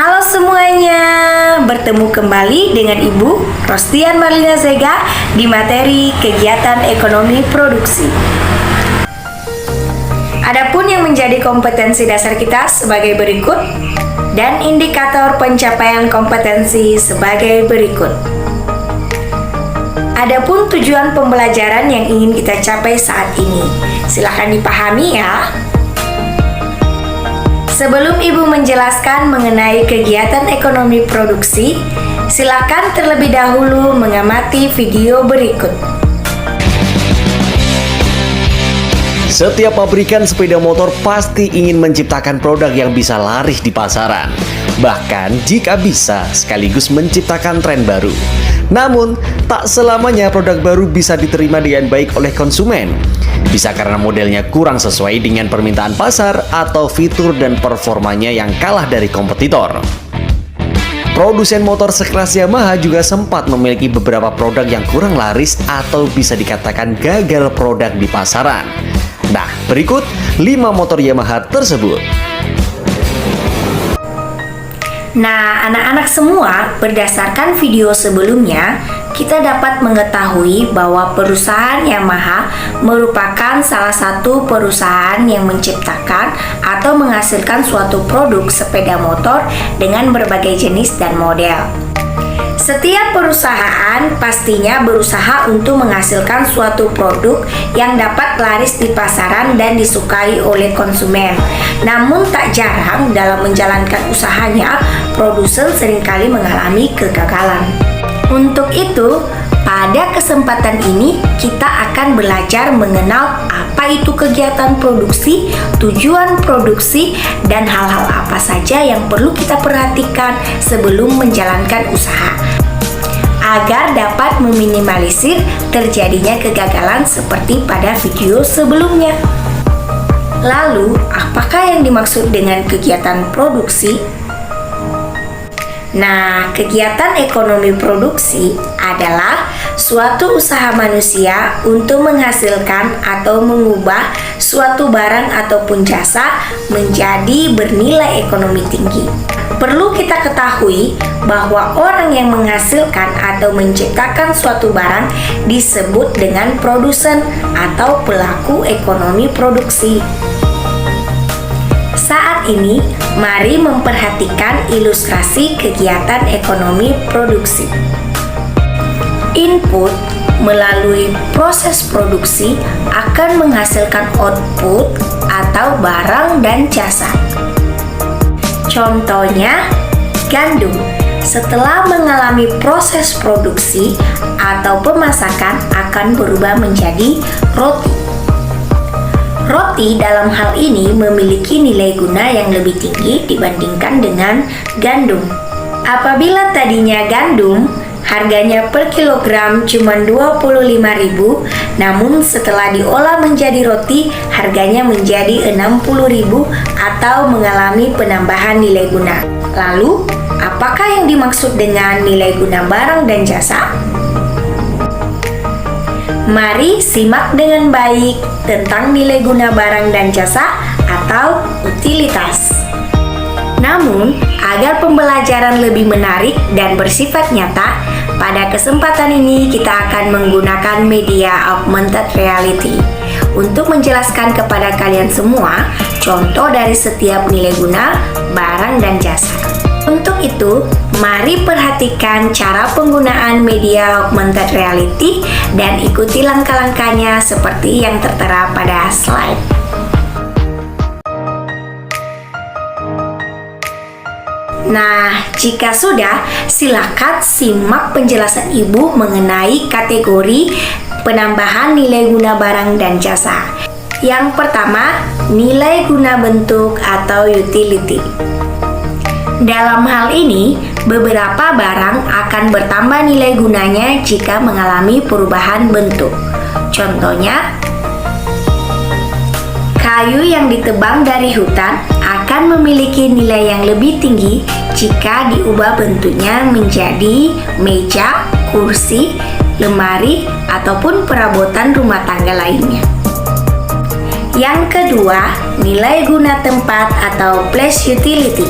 Halo semuanya, bertemu kembali dengan Ibu Rostian Marlina Zega di materi kegiatan ekonomi produksi. Adapun yang menjadi kompetensi dasar kita sebagai berikut dan indikator pencapaian kompetensi sebagai berikut. Adapun tujuan pembelajaran yang ingin kita capai saat ini, silakan dipahami ya. Sebelum Ibu menjelaskan mengenai kegiatan ekonomi produksi, silakan terlebih dahulu mengamati video berikut. Setiap pabrikan sepeda motor pasti ingin menciptakan produk yang bisa laris di pasaran. Bahkan jika bisa, sekaligus menciptakan tren baru. Namun, tak selamanya produk baru bisa diterima dengan baik oleh konsumen. Bisa karena modelnya kurang sesuai dengan permintaan pasar atau fitur dan performanya yang kalah dari kompetitor. Produsen motor sekelas Yamaha juga sempat memiliki beberapa produk yang kurang laris atau bisa dikatakan gagal produk di pasaran. Nah, berikut 5 motor Yamaha tersebut. Nah, anak-anak semua, berdasarkan video sebelumnya, kita dapat mengetahui bahwa perusahaan Yamaha merupakan salah satu perusahaan yang menciptakan atau menghasilkan suatu produk sepeda motor dengan berbagai jenis dan model. Setiap perusahaan pastinya berusaha untuk menghasilkan suatu produk yang dapat laris di pasaran dan disukai oleh konsumen. Namun tak jarang dalam menjalankan usahanya, produsen seringkali mengalami kegagalan. Untuk itu, pada kesempatan ini kita akan belajar mengenal apa itu kegiatan produksi, tujuan produksi, dan hal-hal apa saja yang perlu kita perhatikan sebelum menjalankan usaha, agar dapat meminimalisir terjadinya kegagalan seperti pada video sebelumnya. Lalu, apakah yang dimaksud dengan kegiatan produksi? Nah, kegiatan ekonomi produksi adalah suatu usaha manusia untuk menghasilkan atau mengubah suatu barang ataupun jasa menjadi bernilai ekonomi tinggi. Perlu kita ketahui bahwa orang yang menghasilkan atau menciptakan suatu barang disebut dengan produsen atau pelaku ekonomi produksi. Saat ini, mari memperhatikan ilustrasi kegiatan ekonomi produksi. Input melalui proses produksi akan menghasilkan output atau barang dan jasa. Contohnya, gandum setelah mengalami proses produksi atau pemasakan akan berubah menjadi roti. Roti dalam hal ini memiliki nilai guna yang lebih tinggi dibandingkan dengan gandum. Apabila tadinya gandum harganya per kilogram cuma 25.000, namun setelah diolah menjadi roti harganya menjadi 60.000 atau mengalami penambahan nilai guna. Lalu, apakah yang dimaksud dengan nilai guna barang dan jasa? Mari simak dengan baik tentang nilai guna barang dan jasa atau utilitas. Namun, agar pembelajaran lebih menarik dan bersifat nyata, pada kesempatan ini kita akan menggunakan media augmented reality untuk menjelaskan kepada kalian semua contoh dari setiap nilai guna barang dan jasa. Untuk itu, mari perhatikan cara penggunaan media augmented reality dan ikuti langkah-langkahnya seperti yang tertera pada slide. Nah, jika sudah, silakan simak penjelasan Ibu mengenai kategori penambahan nilai guna barang dan jasa. Yang pertama, nilai guna bentuk atau utility. Dalam hal ini, beberapa barang akan bertambah nilai gunanya jika mengalami perubahan bentuk. Contohnya, kayu yang ditebang dari hutan akan memiliki nilai yang lebih tinggi jika diubah bentuknya menjadi meja, kursi, lemari, ataupun perabotan rumah tangga lainnya. Yang kedua, nilai guna tempat atau place utility.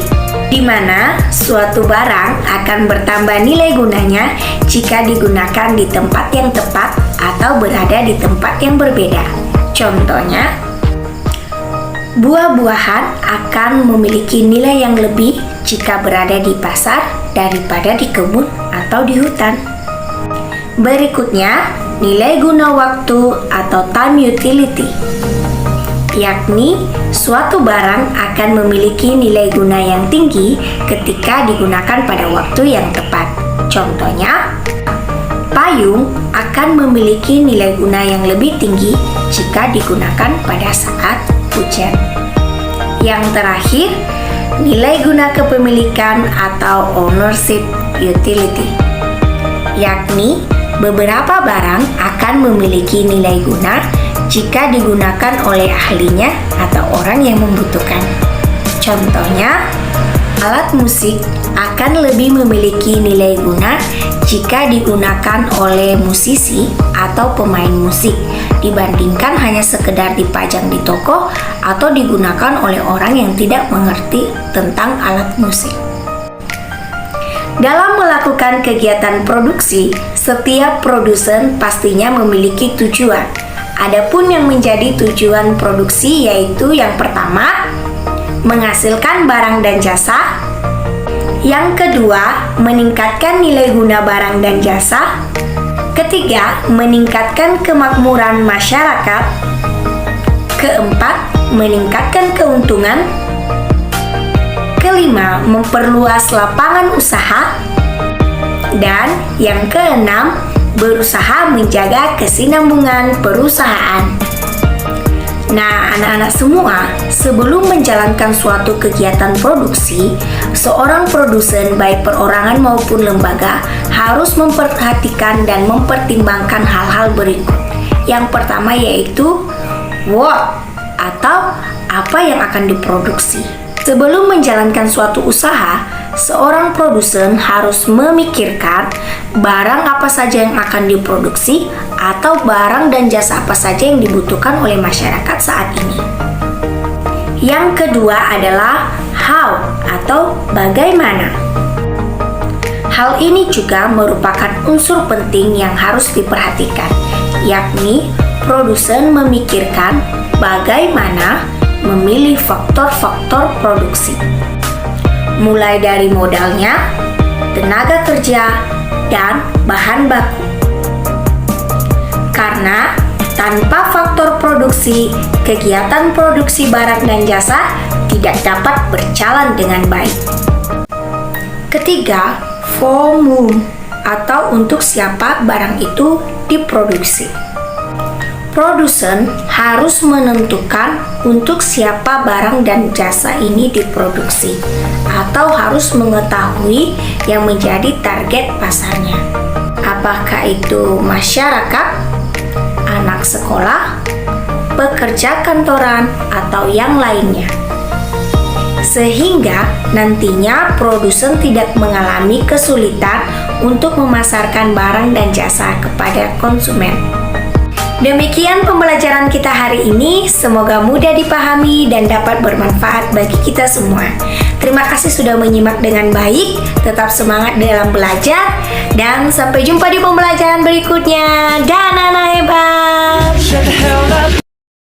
di mana suatu barang akan bertambah nilai gunanya jika digunakan di tempat yang tepat atau berada di tempat yang berbeda. Contohnya, buah-buahan akan memiliki nilai yang lebih jika berada di pasar daripada di kebun atau di hutan. Berikutnya, nilai guna waktu atau time utility, yakni suatu barang akan memiliki nilai guna yang tinggi ketika digunakan pada waktu yang tepat. Contohnya, payung akan memiliki nilai guna yang lebih tinggi jika digunakan pada saat hujan. Yang terakhir, nilai guna kepemilikan atau ownership utility, yakni beberapa barang akan memiliki nilai guna jika digunakan oleh ahlinya atau orang yang membutuhkan. Contohnya, alat musik akan lebih memiliki nilai guna jika digunakan oleh musisi atau pemain musik dibandingkan hanya sekedar dipajang di toko atau digunakan oleh orang yang tidak mengerti tentang alat musik. Dalam melakukan kegiatan produksi, setiap produsen pastinya memiliki tujuan. Adapun yang menjadi tujuan produksi yaitu yang pertama, menghasilkan barang dan jasa. Yang kedua, meningkatkan nilai guna barang dan jasa. Ketiga, meningkatkan kemakmuran masyarakat. Keempat, meningkatkan keuntungan. Kelima, memperluas lapangan usaha. Dan yang keenam, berusaha menjaga kesinambungan perusahaan. Nah, anak-anak semua, sebelum menjalankan suatu kegiatan produksi, seorang produsen baik perorangan maupun lembaga harus memperhatikan dan mempertimbangkan hal-hal berikut. Yang pertama yaitu what atau apa yang akan diproduksi. Sebelum menjalankan suatu usaha, seorang produsen harus memikirkan barang apa saja yang akan diproduksi atau barang dan jasa apa saja yang dibutuhkan oleh masyarakat saat ini. Yang kedua adalah how atau bagaimana. Hal ini juga merupakan unsur penting yang harus diperhatikan, yakni produsen memikirkan bagaimana memilih faktor-faktor produksi, mulai dari modalnya, tenaga kerja, dan bahan baku. Karena tanpa faktor produksi, kegiatan produksi barang dan jasa tidak dapat berjalan dengan baik. Ketiga, for whom atau untuk siapa barang itu diproduksi. Produsen harus menentukan untuk siapa barang dan jasa ini diproduksi, atau harus mengetahui yang menjadi target pasarnya. Apakah itu masyarakat, anak sekolah, pekerja kantoran, atau yang lainnya. Sehingga nantinya produsen tidak mengalami kesulitan untuk memasarkan barang dan jasa kepada konsumen. Demikian pembelajaran kita hari ini, semoga mudah dipahami dan dapat bermanfaat bagi kita semua. Terima kasih sudah menyimak dengan baik, tetap semangat dalam belajar, dan sampai jumpa di pembelajaran berikutnya. Dan anak hebat!